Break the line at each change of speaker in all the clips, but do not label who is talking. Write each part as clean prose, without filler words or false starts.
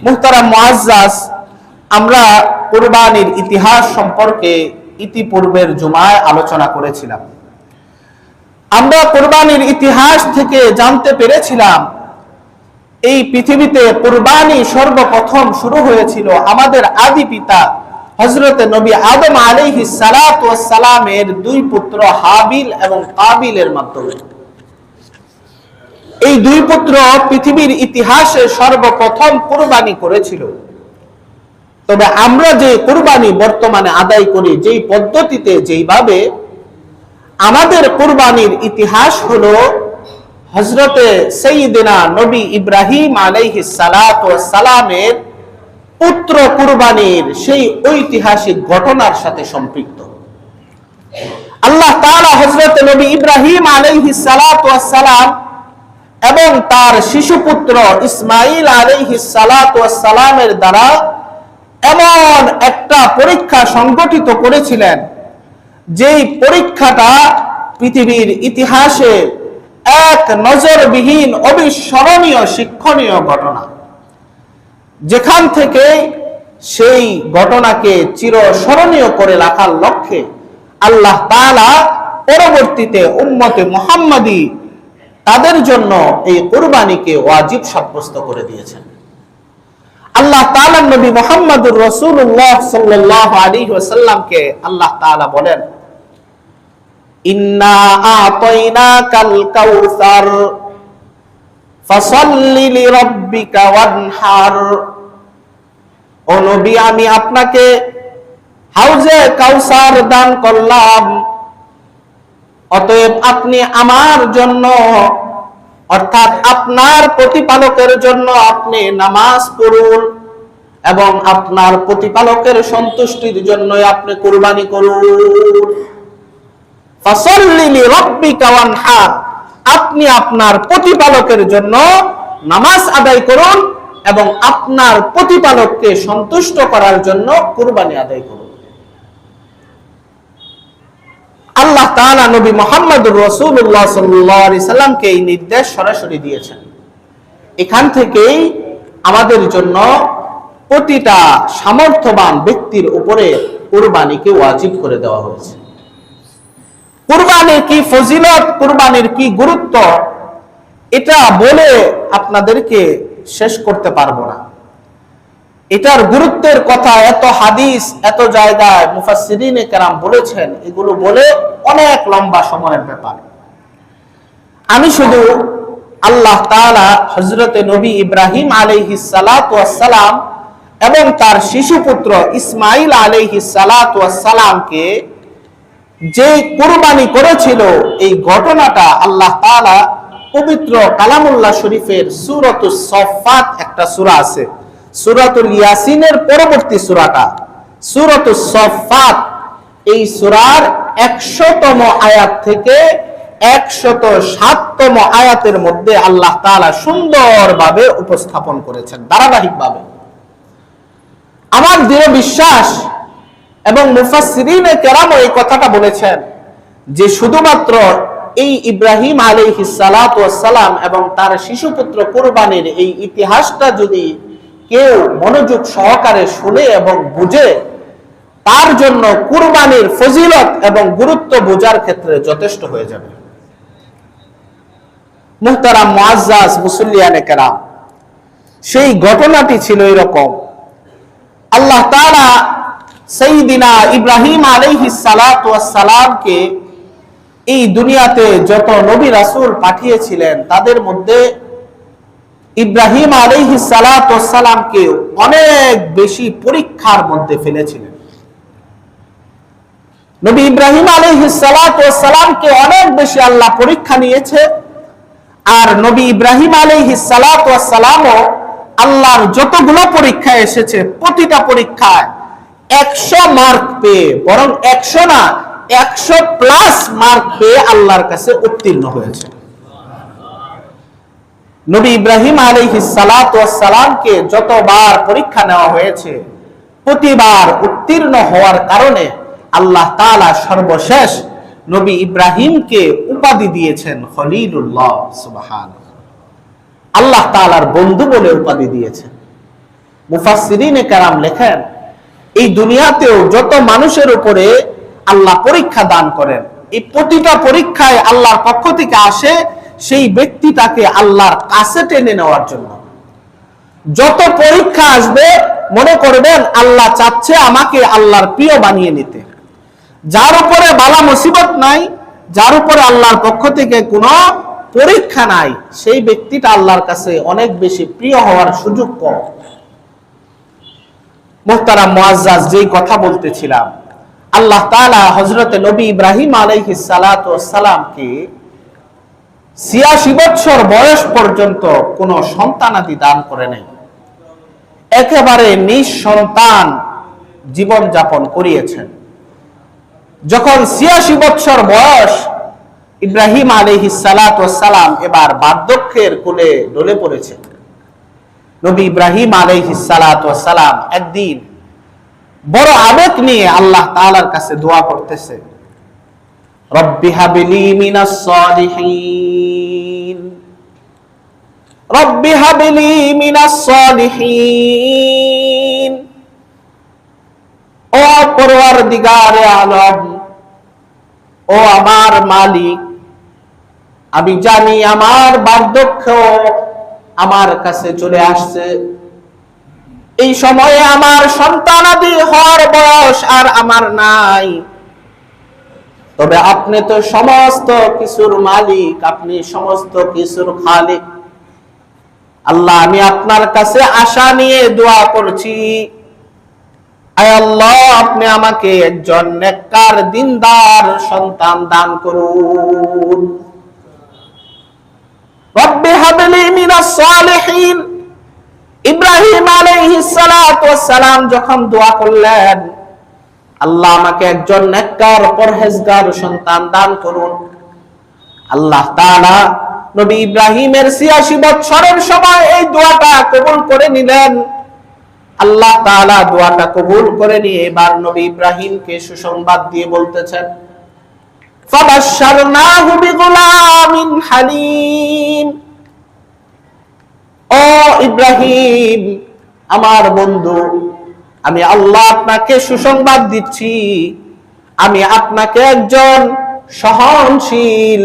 মুহতারাম মুআজ্জাজ, আমরা কুরবানির ইতিহাস সম্পর্কে ইতিপূর্বের জুমায় আলোচনা করেছিলাম। আমরা কুরবানির ইতিহাস থেকে জানতে পেরেছিলাম এই পৃথিবীতে কুরবানি সর্বপ্রথম শুরু হয়েছিল আমাদের আদি পিতা হযরত নবী আদম আলাইহিস সালাতু ওয়াস সালামের দুই পুত্র হাবিল এবং কাবিলের মাধ্যমে। এই দুই পুত্র পৃথিবীর ইতিহাসে সর্বপ্রথম কুরবানি করেছিল। তবে আমরা যে কুরবানি বর্তমানে আদায় করি, যেই পদ্ধতিতে, যেইভাবে, আমাদের কুরবানির ইতিহাস হলো হযরতে সাইয়্যিদিনা নবী ইব্রাহিম আলাইহিস সালাতু ওয়াস সালামের পুত্র কুরবানির সেই ঐতিহাসিক ঘটনার সাথে সম্পৃক্ত। আল্লাহ তাআলা হযরতে নবী ইব্রাহিম আলাইহিস সালাতু ওয়াস সালাম এবং তার শিশুপুত্র ইসমাঈল আলাইহিস সালাতু ওয়াস সালামের দ্বারা এমন একটা পরীক্ষা সংগঠিত করেছিলেন, যেই পরীক্ষাটা পৃথিবীর ইতিহাসে এক নজরবিহীন অবিস্মরণীয় শিক্ষণীয় ঘটনা, যেখান থেকে সেই ঘটনাকে চিরস্মরণীয় করে রাখার লক্ষ্যে আল্লাহ তাআলা পরবর্তীতে উম্মতে মুহাম্মাদী তাদের জন্য এই কুরবানিকে ওয়াজিব সাব্যস্ত করে দিয়েছেন। আল্লাহ তাআলা নবী মুহাম্মদুর রাসূলুল্লাহ সাল্লাল্লাহু আলাইহি ওয়াসাল্লামকে আল্লাহ তাআলা বলেন, ইন্না আতাইনাকাল কাউসার ফাসাল্লি লিরাব্বিকা ওয়ানহার। ও নবী, আমি আপনাকে হাউজে কাউসার দান করলাম, অতএব আপনি আমার জন্য, অর্থাৎ আপনার প্রতিপালকের জন্য আপনি নামাজ পড়ুন এবং আপনার প্রতিপালকের সন্তুষ্টির জন্য আপনি কুরবানি করুন। ফাসাল্লি লিরাব্বিকা ওয়ানহার, আপনি আপনার প্রতিপালকের জন্য নামাজ আদায় করুন এবং আপনার প্রতিপালককে সন্তুষ্ট করার জন্য কুরবানি আদায় করুন। আল্লাহ তাআলা নবী মুহাম্মদুর রাসূলুল্লাহ সাল্লাল্লাহু আলাইহি সাল্লামকে এই নির্দেশ সরাসরি দিয়েছেন। এখান থেকেই আমাদের জন্য প্রতিটা সামর্থ্যবান ব্যক্তির উপরে কুরবানিকে ওয়াজিব করে দেওয়া হয়েছে। কুরবানির কি ফজিলত, কুরবানির কি গুরুত্ব, এটা বলে আপনাদেরকে শেষ করতে পারবো না। এটার গুরুত্বের কথা এত হাদিস, এত জায়গায় মুফাসসিরিনে কেরাম বলেছেন, এগুলো বলে অনেক লম্বা সময়ের ব্যাপার। আমি শুধু আল্লাহ তাআলা হযরতে নবী ইব্রাহিম আলাইহিস সালাতু ওয়াস সালাম এবং তার শিশুপুত্র ইসমাঈল আলাইহিস সালাতু ওয়াস সালামকে যে কুরবানি করেছিল, এই ঘটনাটা আল্লাহ তাআলা পবিত্র কালামুল্লাহ শরীফের সূরাতুস সাফফাত, একটা সূরা আছে, সূরাতুল ইয়াসিনের পরবর্তী সূরাটা সূরাতুস সাফফাত, এই সূরার 100তম আয়াত থেকে 107তম আয়াতের মধ্যে আল্লাহ তাআলা সুন্দরভাবে উপস্থাপন করেছেন ধারাবাহিকভাবে। আমার দৃঢ় বিশ্বাস এবং মুফাসসিরিনে কেরাম এই কথাটা বলেছেন যে শুধুমাত্র এই ইব্রাহিম আলাইহিস সালাতু ওয়াস সালাম এবং তার শিশুপুত্র কুরবানির এই ইতিহাসটা যদি কেউ মনোযোগ সহকারে শুনে এবং বুঝে, তার জন্য কুরবানির ফজিলত এবং গুরুত্ব বোঝার ক্ষেত্রে যথেষ্ট হয়ে যাবে। মুহতারাম মুআজ্জাজ মুসল্লিয়ানে কেরাম, সেই ঘটনাটি ছিল এরকম। আল্লাহ তাআলা সাইয়্যিদিনা ইব্রাহিম আলাইহিস সালাতু ওয়াস সালামকে এই দুনিয়াতে যত নবী রাসূল পাঠিয়েছিলেন, তাদের মধ্যে ইব্রাহিম আলাইহিস সালাতু ওয়াস সালামকে অনেক বেশি পরীক্ষার মধ্যে ফেলেছিলেন। নবী ইব্রাহিম আলাইহিস সালাতু ওয়াস সালামকে অনেক বেশি আল্লাহ পরীক্ষা নিয়েছে। আর নবী ইব্রাহিম আলাইহিস সালাতু ওয়াস সালামও আল্লাহর যতগুলো পরীক্ষা এসেছে, প্রতিটা পরীক্ষায় 100 মার্ক পেয়ে, বরং 100 না 100+ মার্ক পেয়ে আল্লাহর কাছে উত্তীর্ণ হয়েছে। নবী ইব্রাহিম আলাইহিস সালাতু ওয়াস সালামকে যতবার পরীক্ষা নেওয়া হয়েছে, প্রতিবার উত্তীর্ণ হওয়ার কারণে আল্লাহ তাআলা সর্বশেষ নবী ইব্রাহিমকে উপাধি দিয়েছেন খলিলুল্লাহ। সুবহানাল্লাহ, আল্লাহ তাআলার বন্ধু বলে উপাধি দিয়েছেন। মুফাসসিরিনে কেরাম লেখেন, এই দুনিয়াতেও যত মানুষের উপরে আল্লাহ পরীক্ষা দান করেন, এই প্রতিটা পরীক্ষায় আল্লাহর পক্ষ থেকে আসে সেই ব্যক্তিটাকে আল্লাহর কাছে টেনে নেওয়ার জন্য। যত পরীক্ষা আসবে মনে করবেন আল্লাহ চাচ্ছে আমাকে আল্লাহর প্রিয় বানিয়ে নিতে। যার উপরে বালা মুসিবত নাই, যার উপরে আল্লাহর পক্ষ থেকে কোনো পরীক্ষা নাই, সেই ব্যক্তিটা আল্লাহর কাছে অনেক বেশি প্রিয় হওয়ার সুযোগ কম। মুহতারাম মুআজ্জাজ, যেই কথা বলতেছিলাম, আল্লাহ তাআলা হযরতে নবী ইব্রাহিম আলাইহিস সালাতু ওয়াস সালামকে ৮৬ বছর বয়স পর্যন্ত কোনো সন্তানাদি দান করে নাই, একেবারে নিঃসন্তান জীবন যাপন করিয়েছেন। যখন ৮৬ বছর বয়স, ইব্রাহিম আলাইহিস সালাতু ওয়াস সালাম এবার বার্ধক্যের কোলে ঢলে পড়েছেন। নবী ইব্রাহিম আলাইহিস সালাতু ওয়াস সালাম একদিন বড় আবেগ নিয়ে আল্লাহ তাআলার কাছে দোয়া করতেছে, রব্বি হাবলি মিনাস সালিহিন, রব্বি হাবলি মিনাস সালিহিন। ও পরওয়ারদিগারে আলম, ও আমার মালিক, আমি জানি আমার বার্ধক্য আমার কাছে চলে আসছে, এই সময়ে আমার সন্তানাদি হওয়ার বয়স আর আমার নাই, তবে আপনি তো সমস্ত কিছুর মালিক, আপনি সমস্ত কিছুর খালিক। আল্লাহ, আমি আপনার কাছে আশা নিয়ে দোয়া করছি, আয় আল্লাহ, আপনি আমাকে একজন নেককার দিনদার সন্তান দান করুন। রব্বি হাবলি মিনাস সালিহিন। ইব্রাহিম আলাইহিস সালাতু ওয়াস সালাম যখন দোয়া করলেন, আল্লাহ আমাকে একজন নেককার পরহেজগার সন্তান দান করুন, আল্লাহ তাআলা নবী ইব্রাহিমের ৮৬ বছরের সময় এই দোয়াটা কবুল করে নিলেন। আল্লাহ তাআলা দোয়াটা কবুল করে নিয়ে এবার নবী ইব্রাহিমকে সুসংবাদ দিয়ে বলতেছেন, ফাবাশশারনাহু বিগুলামিন হালিম। ও ইব্রাহিম, আমার বন্ধু, আমি আল্লাহ আপনাকে সুসংবাদ দিচ্ছি, আমি আপনাকে একজন সহনশীল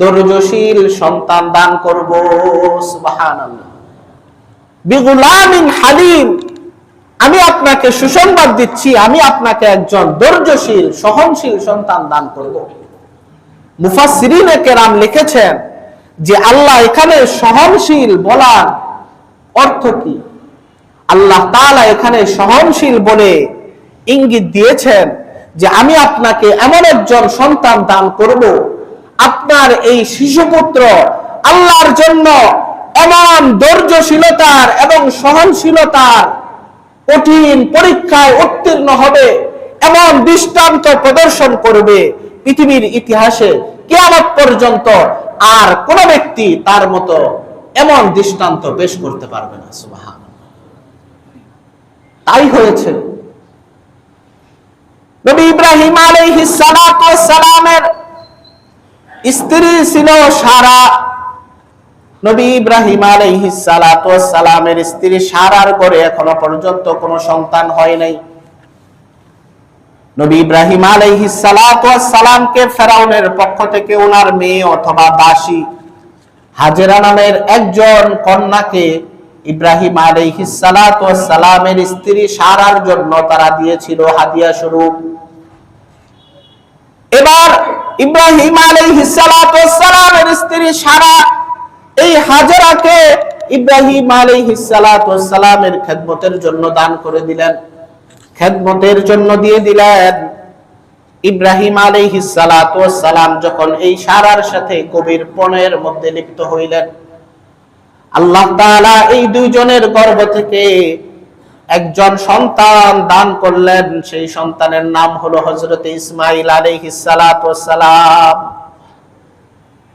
ধৈর্যশীল সন্তান দান করব। সুবহানাল্লাহ। বিগুলামিন হালিম, আমি আপনাকে সুসংবাদ দিচ্ছি, আমি আপনাকে একজন ধৈর্যশীল সহনশীল সন্তান দান করব। মুফাসসিরিনে কেরাম লিখেছেন যে আল্লাহ এখানে সহনশীল বলার অর্থ কি? আল্লাহ তাআলা এখানে সহনশীল বলে ইঙ্গিত দিয়েছেন যে আমি আপনাকে এমন একজন সন্তান দান করব, আপনার এই শিশুপুত্র আল্লাহর জন্য এমন ধৈর্যশীলতার এবং সহনশীলতার কঠিন পরীক্ষায় উত্তীর্ণ হবে, এমন দৃষ্টান্ত প্রদর্শন করবে, পৃথিবীর ইতিহাসে কিয়ামত পর্যন্ত আর কোন ব্যক্তি তার মতো এমন দৃষ্টান্ত পেশ করতে পারবে না। সুবহানাল্লাহ। তাই হয়েছে। নবী ইব্রাহিম আলাইহিস সালাতু ওয়াস সালামের স্ত্রী ছিল সারা। নবী ইব্রাহিম আলাইহিস সালাতু ওয়াস সালামের স্ত্রী সারার ঘরে এখনো পর্যন্ত কোনো সন্তান হয় নাই। নবী ইব্রাহিম আলাইহিস সালাতু ওয়াস সালামকে ফেরাউনের পক্ষ থেকে ওনার মেয়ে অথবা দাসী হাজেরা নামের একজন কন্যাকে ইব্রাহিম আলাইহিস সালাতু ওয়াস সালামের স্ত্রী সারার জন্য তারা দিয়েছিল হাদিয়া স্বরূপ। এবার ইব্রাহিম আলাইহিস সালাতু ওয়াস সালামের স্ত্রী সারা এই হাজেরাকে ইব্রাহিম আলাইহিস সালাতু ওয়াস সালামের খেদমতের জন্য দান করে দিলেন, খেদমতের জন্য দিয়ে দিলেন। ইব্রাহিম আলাইহিস সালাতু ওয়াস সালাম যখন এই সারার সাথে গভীর প্রণয়ের মধ্যে লিপ্ত হইলেন, আল্লাহ তাআলা এই দুইজনের গর্ভ থেকে একজন সন্তান দান করলেন। সেই সন্তানের নাম হলো হযরত ইসমাঈল আলাইহিস সালাতু ওয়াস সালাম।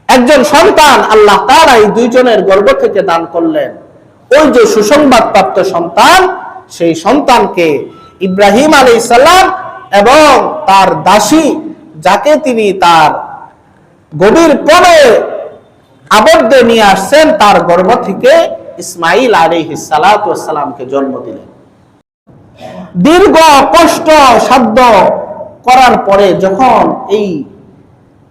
একজন সন্তান আল্লাহ তাআলা এই দুইজনের গর্ভ থেকে দান করলেন। ওই যে সুসংবাদ প্রাপ্ত সন্তান, সেই সন্তানকে ইব্রাহিম আলাইহিস সালাম এবং তার দাসী, যাকে তিনি তার গভীর প্রণয়ে আবদ্ধ নিয়ে আসছেন, তার গর্ভ থেকে ইসমাঈল আলাইহিস সালাতু ওয়াস সালামকে জন্ম দিলেন। দীর্ঘ কষ্ট সাধ্য করার পরে যখন এই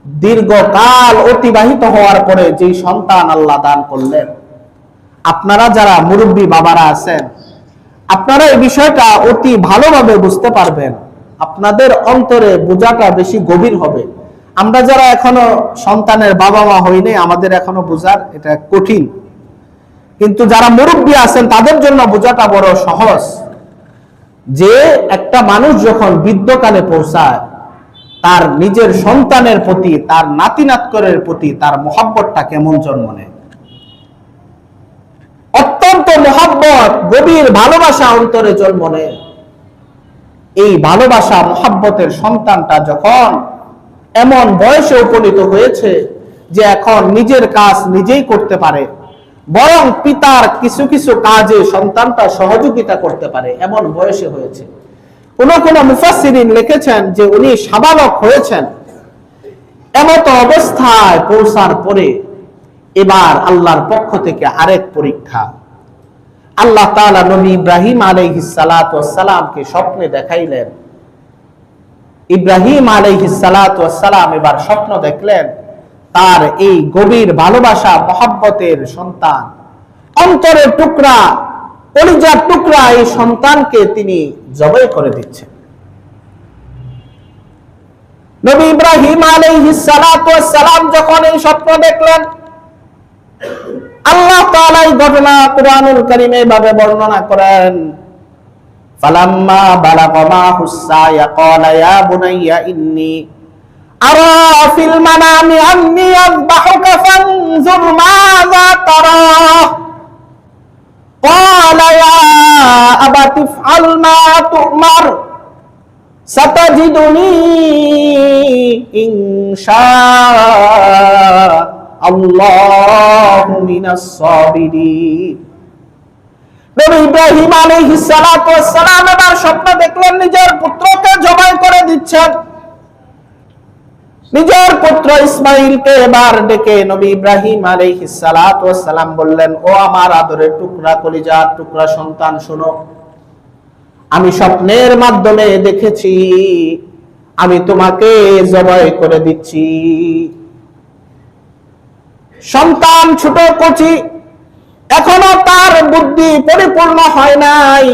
দীর্ঘকাল অতিবাহিত হওয়ার পরে যে সন্তান আল্লাহ দান করলেন, আপনারা যারা মুরব্বী বাবারা আছেন, আপনারা এই বিষয়টা অতি ভালোভাবে বুঝতে পারবেন, আপনাদের অন্তরে বোঝাটা বেশি গভীর হবে। আমরা যারা এখনো সন্তানের বাবা মা হইনি, আমাদের এখনো বোঝার এটা কঠিন, কিন্তু যারা মুরব্বী আছেন তাদের জন্য বোঝাটা বড় সহজ। যে একটা মানুষ যখন বৃদ্ধকালে পৌঁছায়, তার নিজের সন্তানের প্রতি, তার নাতি নাতকরের প্রতি তার মহব্বতটা কেমন জন্ম নেয়। অত্যন্ত মহব্বত, গভীর ভালোবাসা অন্তরে জন্ম নেয়। এই ভালোবাসা মহব্বতের সন্তানটা যখন এমন বয়সে উপনীত হয়েছে যে এখন নিজের কাজ নিজেই করতে পারে, বরং পিতার কিছু কিছু কাজে সন্তানটা সহযোগিতা করতে পারে, এমন বয়সে হয়েছে। কোন কোন মুফাসসিরিন লিখেছেন যে উনি সাবালক হয়েছেন। এমত অবস্থায় পৌঁছার পরে এবার আল্লাহর পক্ষ থেকে আরেক পরীক্ষা। আল্লাহ তাআলা নবী ইব্রাহিম আলাইহিস সালাতু ওয়াস সালামকে স্বপ্নে দেখাইলেন। ইব্রাহিম আলাইহিস সালাতু ওয়াস সালাম এবার স্বপ্ন দেখলেন, তার এই গভীর ভালোবাসা মহব্বতের সন্তান, অন্তরের টুকরা, কলিজার টুকরা এই সন্তানকে তিনি জবাই করে দিচ্ছেন। নবী ইব্রাহিম আলাইহিস সালাতু ওয়াস সালাম যখন এই স্বপ্ন দেখলেন, আল্লাহ তাআলা এই ঘটনা কুরআনুল কারীমে ভাবে বর্ণনা করেন। ফালাম্মা বালাগা মাহুস সায়া ক্বালা ইয়া বুনাইয়া ইন্নী আরা ফিল মানামি আন্নী আযবাহুকা ফানজুর মাযা তারা ক্বালা ইয়া আবাতি ইফআল মা তু'মার সাতাজিদুনি ইনশাআল্লাহু মিনাস সাবিরিন। নবী ইব্রাহিম আলাইহিস সালাতু ওয়াস সালাম এবার স্বপ্ন দেখলেন নিজের পুত্রকে জবাই করে দিচ্ছেন। নিজের পুত্র ইসমাঈলকে এবার ডেকে নবী ইব্রাহিম আলাইহিস সালাতু ওয়াস সালাম বললেন, ও আমার আদরের টুকরা, কলিজার টুকরা সন্তান, শোনো, আমি স্বপ্নের মাধ্যমে দেখেছি আমি তোমাকে জবাই করে দিচ্ছি। সন্তান ছোট কচি, এখনো তার বুদ্ধি পরিপূর্ণ হয় নাই।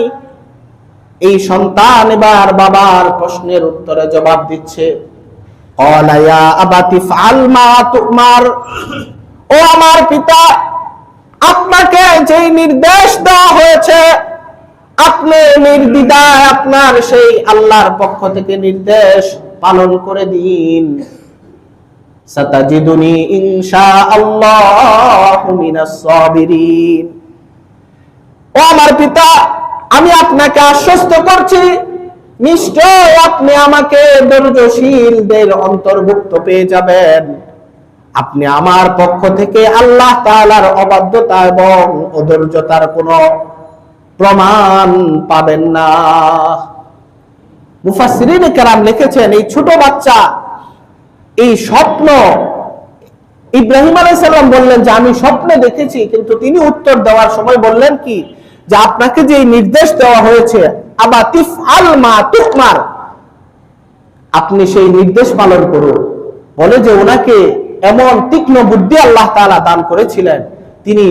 এই সন্তান এবার বাবার প্রশ্নের উত্তরে জবাব দিচ্ছে, ক্বালা ইয়া আবাতি ইফআল মা তু'মার, ও আমার পিতা, আপনাকে যে নির্দেশ দেওয়া হয়েছে আপনি নির্দ্বিধায় আপনার সেই আল্লাহর পক্ষ থেকে নির্দেশ পালন করে দিন। সাতাজিদুনি ইনশাআল্লাহু মিনাস সাবিরিন। ও আমার পিতা, আমি আপনাকে আশ্বস্ত করছি, নিশ্চয় আপনি আমাকে ধৈর্যশীলদের অন্তর্ভুক্ত পেয়ে যাবেন। আপনি আমার পক্ষ থেকে আল্লাহ তাআলার অবাধ্যতা এবং অধৈর্যতার কোনো প্রমাণ পাবেন না। মুফাসসিরিন কেরাম লিখেছেন, এই ছোট বাচ্চা এই স্বপ্ন ইব্রাহিম আলাইহিস সালাম বললেন যে আমি স্বপ্নে দেখেছি, কিন্তু তিনি উত্তর দেওয়ার সময় বললেন কি, যে আপনাকে যে নির্দেশ দেওয়া হয়েছে আবাতিফ আল মা তুকমার, আপনি সেই নির্দেশ পালন করুন। বলে যে ওনাকে এমন তীক্ষ্ণ বুদ্ধি আল্লাহ তাআলা দান করেছিলেন, তিনি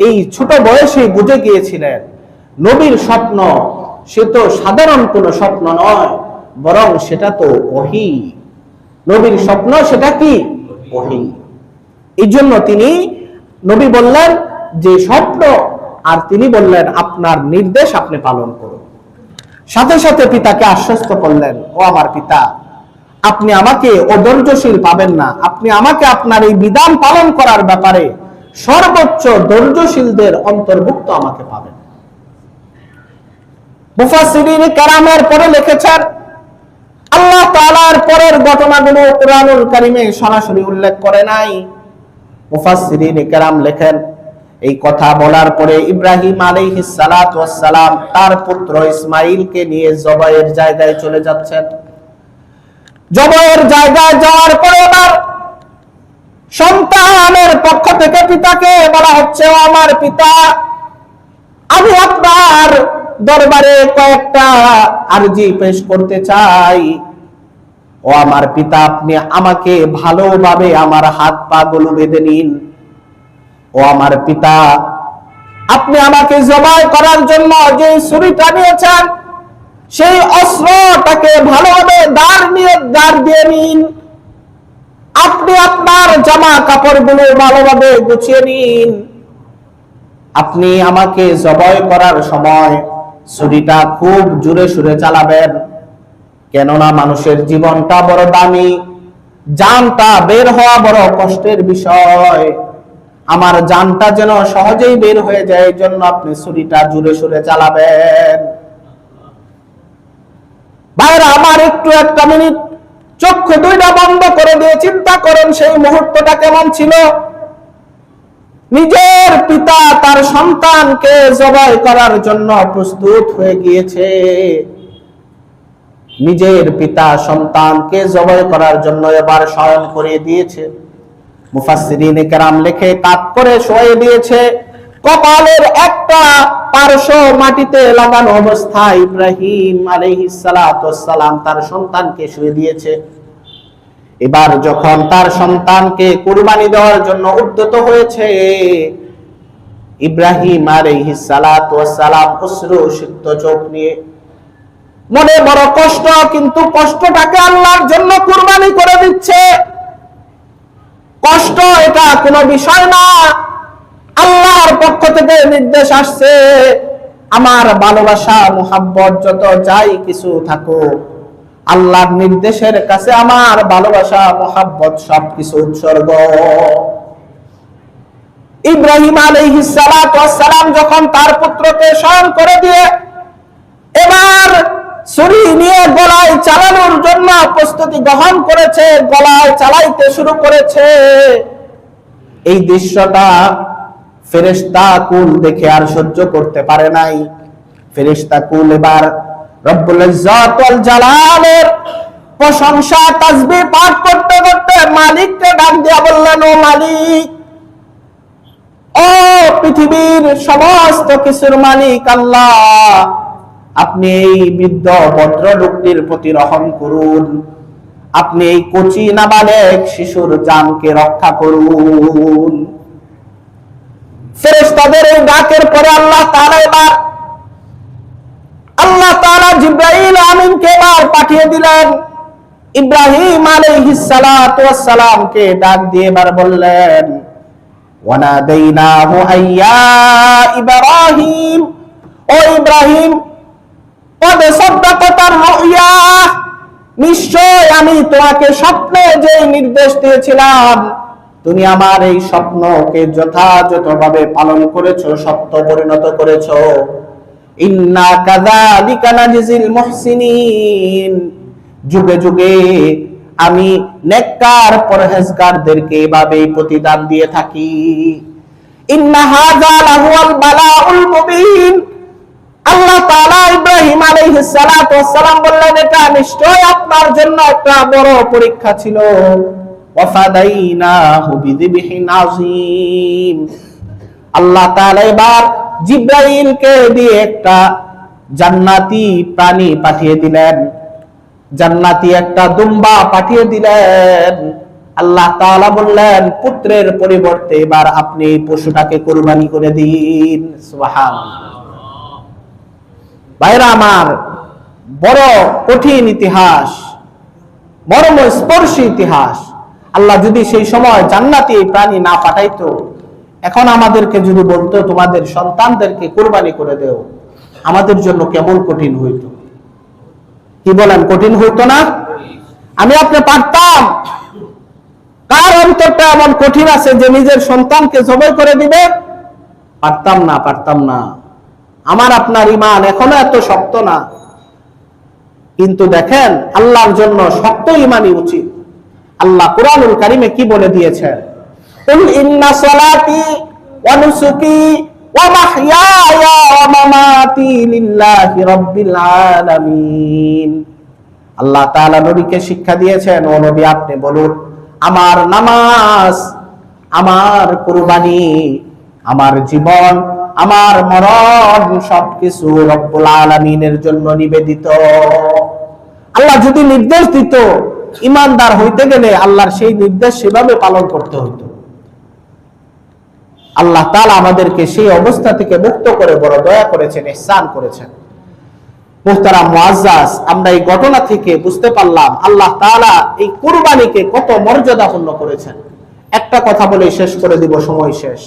এই ছোট বয়সেই বুঝে গিয়েছিলেন নবীর স্বপ্ন সে তো সাধারণ কোনো স্বপ্ন নয়, বরং সেটা তো ওহী। নবীর স্বপ্ন সেটা কি? ওহী। এই জন্য তিনি নবী বললেন যে স্বপ্ন, আর তিনি বললেন আপনার নির্দেশ আপনি পালন করুন। সাথে সাথে পিতাকে আশ্বস্ত করলেন, ও আমার পিতা, আপনি আমাকে অধৈর্যশীল পাবেন না, আপনি আমাকে আপনার এই বিধান পালন করার ব্যাপারে সর্বোচ্চ ধৈর্যশীলদের অন্তর্ভুক্ত আমাকে পাবেন। মুফাসসিরিন কেরামের পরে লিখেছেন, আল্লাহ তাআলার পরের ঘটনাগুলো কুরআনুল কারীমে সরাসরি উল্লেখ করে নাই। মুফাসসিরিন কেরাম লেখেন, এই কথা বলার পরে ইব্রাহিম আলাইহিস সালাতু ওয়াস সালাম তার পুত্র ইসমাঈলকে নিয়ে জবাইয়ের জায়গায় চলে যাচ্ছেন। জবাইয়ের জায়গায় যাওয়ার পরে আবার সন্তানের পক্ষ থেকে পিতাকে বলা হচ্ছে, ও আমার পিতা, আমি আপনার দরবারে কয়েকটা আরজি পেশ করতে চাই। ও আমার পিতা, আপনি আমাকে ভালোভাবে আমার হাত পা গুলো বেঁধে নিন। ও আমার পিতা, আপনি আমাকে জবাই করার জন্য যে ছুরিটা নিয়েছেন, সেই অস্ত্রটাকে ভালোভাবে দাঁড় দিয়ে নিন। আপনি আপনার জামা কাপড়গুলো ভালোভাবে গুছিয়ে নিন। আপনি আমাকে জবাই করার সময় ছুরিটা খুব জোরে সুরে চালাবেন, কেননা মানুষের জীবনটা বড় দামি, জানটা বের হওয়া বড় কষ্টের বিষয়। আমার জানটা যেন সহজেই বের হয়ে যায়, এই জন্য আপনি ছুরিটা জোরে সুরে চালাবেন। ভাইরা আমার, একটু একটা মিনিট চক্ষু দুইটা বন্ধ করে দিয়ে চিন্তা করেন সেই মুহূর্তটা কেমন ছিল। নিজের পিতা তার সন্তানকে জবাই করার জন্য প্রস্তুত হয়ে গিয়েছে। নিজের পিতা সন্তানকে জবাই করার জন্য এবার শয়ন করে দিয়েছে। মুফাসসিরিনে কেরাম লেখে কাত করে শুয়ে দিয়েছে। কপালের একটা পার্শ্ব মাটিতে লাগানো অবস্থায় ইব্রাহিম আলাইহিস সালাতু ওয়াস সালাম তার সন্তানকে শুয়ে দিয়েছে। এবার যখন তার সন্তানকে কুরবানি দেওয়ার জন্য উদ্যত হয়েছে, ইব্রাহিম আলাইহিস সালাতু ওয়াস সালাম অশ্রুসিক্ত চোখ নিয়ে, মনে বড় কষ্ট, কিন্তু কষ্টটাকে আল্লাহর জন্য কুরবানি করে দিচ্ছে। কষ্ট এটা কোনো বিষয় না, আল্লাহর পক্ষ থেকে নির্দেশ আসছে, আমার ভালোবাসা মুহাব্বত যত যাই কিছু থাকুক, আল্লাহর নির্দেশের কাছে আমার ভালোবাসা মুহাব্বত সবকিছু উৎসর্গ। ইব্রাহিম আলাইহিস সালাতু ওয়াস সালাম যখন তার পুত্রকে শয়ন করে দিয়ে এবার ছুরি নিয়ে গলায় চালানোর জন্য প্রস্তুতি গ্রহণ করেছে, গলায় চালাইতে শুরু করেছে, এই দৃশ্যটা ফেরেশতা কুল দেখে আর সহ্য করতে পারে নাই। ফেরেশতা কুল এবার রব্বুল ইজ্জত ওয়াল জালালের প্রশংসা তাসবিহ পাঠ করতে করতে মালিককে ডাক দিয়া বললেন, ও মালিক, ও পৃথিবীর সমস্ত কিছুর মালিক আল্লাহ, আপনি এই বৃদ্ধ ভদ্র লোকটির প্রতি রহম করুন, আপনি এই কচি নাবালেক শিশুর জানকে রক্ষা করুন। ফেরেশতাদের এই ডাকের পরে আল্লাহ তাআলা জিবরাইল আমিনকে এবার পাঠিয়ে দিলেন। ইব্রাহিম আলাইহিস সালাতু ওয়াস সালামকে ডাক দিয়ে এবার বললেন, ওয়ানাদাইনাহু আইয়া ইব্রাহিম, ও ইব্রাহিম, কদ সাদ্দাকাতার রুয়া, নিশ্চয় আমি তোমাকে স্বপ্নে যে নির্দেশ দিয়েছিলাম, তুমি আমার এই স্বপ্নকে যথাযথভাবে পালন করেছো, সত্য পরিণত করেছো। ইন্না কাযালিকা নাজিল মুহসিনিন, যুগে যুগে আমি নেককার পরহেজগারদেরকে এভাবেই প্রতিদান দিয়ে থাকি। ইন্না হাযা লাহুল বালাউল মুবিন, আল্লাহ তাআলা ইব্রাহিম আলাইহিস সালাতু ওয়াস সালাম বললেন, এটা নিশ্চয় আপনার জন্য একটা বড় পরীক্ষা ছিল। ওয়াফাদাইনাহু বিযিবহিন আযীম, আল্লাহ তাআলা এবার জিবরাইলকে দিয়ে একটা জান্নাতি প্রাণী পাঠিয়ে দিলেন, জান্নাতি একটা দুম্বা পাঠিয়ে দিলেন। আল্লাহ তাআলা বললেন, পুত্রের পরিবর্তে এবার আপনি পশুটাকে কুরবানি করে দিন। সুবহানাল্লাহ। ভাইরা আমার, বড় কঠিন ইতিহাস, মর্মস্পর্শী ইতিহাস। আল্লাহ যদি সেই সময় জান্নাতি প্রাণী না পাঠাইতো, এখন আমাদেরকে যদি বলতো তোমাদের সন্তানদেরকে কুরবানি করে দেও, আমাদের জন্য কেমন কঠিন হইতো। কি বলেন, কঠিন হইতো না? আমি আপনি পারতাম? কার অন্তরটা এমন কঠিন আছে যে নিজের সন্তানকে জবাই করে দিবে? পারতাম না, পারতাম না। আমার আপনার ঈমান এখনো এত শক্ত না, কিন্তু দেখেন আল্লাহর জন্য শক্ত ঈমানই উচিত। আল্লাহ কুরআনুল কারীমে কি বলে দিয়েছেন, কুল ইন্না সালাতি ওয়া নুসুকি ওয়া মাহইয়ায়া ওয়া মামাতি লিল্লাহি রাব্বিল আলামিন। আল্লাহ তাআলা নবীকে শিক্ষা দিয়েছেন, ও নবী আপনি বলুন, আমার নামাজ, আমার কুরবানি, আমার জীবন, আমার মরণ সবকিছু রব্বুল আলামিনের জন্য নিবেদিত। আল্লাহ যদি নির্দেশ দিত, ইমানদার হইতে গেলে আল্লাহর সেই নির্দেশ সেভাবে পালন করতে হইতো। আল্লাহ তাআলা আমাদেরকে সেই অবস্থা থেকে মুক্ত করে বড় দয়া করেছেন, ইহসান করেছেন। মুহতারাম মুআজ্জাজ, আমরা এই ঘটনা থেকে বুঝতে পারলাম আল্লাহ তাআলা এই কুরবানিকে কত মর্যাদাপূর্ণ করেছেন। একটা কথা বলে শেষ করে দিব, সময় শেষ।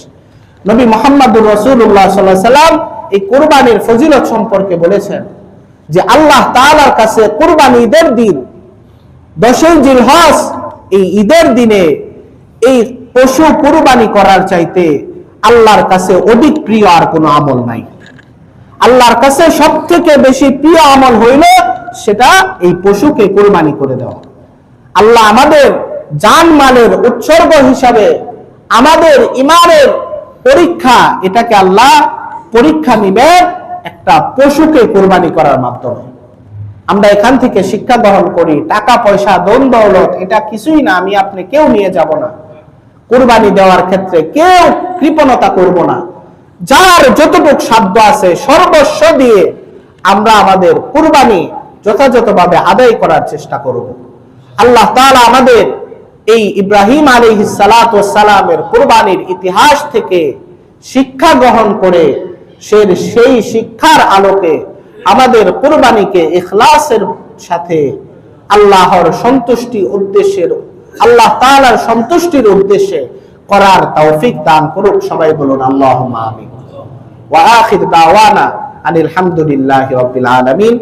নবী মুহাম্মদুর রাসূলুল্লাহ সাল্লাল্লাহু আলাইহি সাল্লাম এই কুরবানির ফজিলত সম্পর্কে বলেছেন যে আল্লাহ তাআলার কাছে কুরবানি ঈদের দিন 10 জিলহজ, এই ঈদের দিনে এই পশু কুরবানি করার চাইতে আল্লাহর কাছে অধিক প্রিয় আর কোনো আমল নাই। আল্লাহর কাছে সবথেকে বেশি প্রিয় আমল হইল সেটা এই পশুকে কুরবানি করে দেওয়া। আল্লাহ আমাদের জান মালের উৎসর্গ হিসাবে আমাদের ঈমানের পরীক্ষা, এটাকে আল্লাহ পরীক্ষা নিবেন একটা পশুকে কুরবানি করার মাধ্যমে। আমরা এখান থেকে শিক্ষা গ্রহণ করি, টাকা পয়সা ধন দৌলত এটা কিছুই না, আমি আপনি কেউ নিয়ে যাব না। কুরবানি দেওয়ার ক্ষেত্রে কেউ কৃপণতা করব না। যার যতটুকু সাধ্য আছে সর্বস্ব দিয়ে আমরা আমাদের কুরবানি যথাযথভাবে আদায় করার চেষ্টা করব। আল্লাহ তাআলা আমাদের এই ইব্রাহিম আলাইহিস সালাতু ওয়াস সালামের কুরবানির ইতিহাস থেকে শিক্ষা গ্রহণ করে সেই শিক্ষার আলোকে আমাদের কুরবানিকে ইখলাসের সাথে আল্লাহর সন্তুষ্টির উদ্দেশ্যে, আল্লাহ তাআলার সন্তুষ্টির উদ্দেশ্যে করার তৌফিক দান করুক। সবাই বলুন আল্লাহুম্মা আমিন। ওয়া আখির দাওয়ানা আনিল হামদুলিল্লাহি রাব্বিল আলামিন।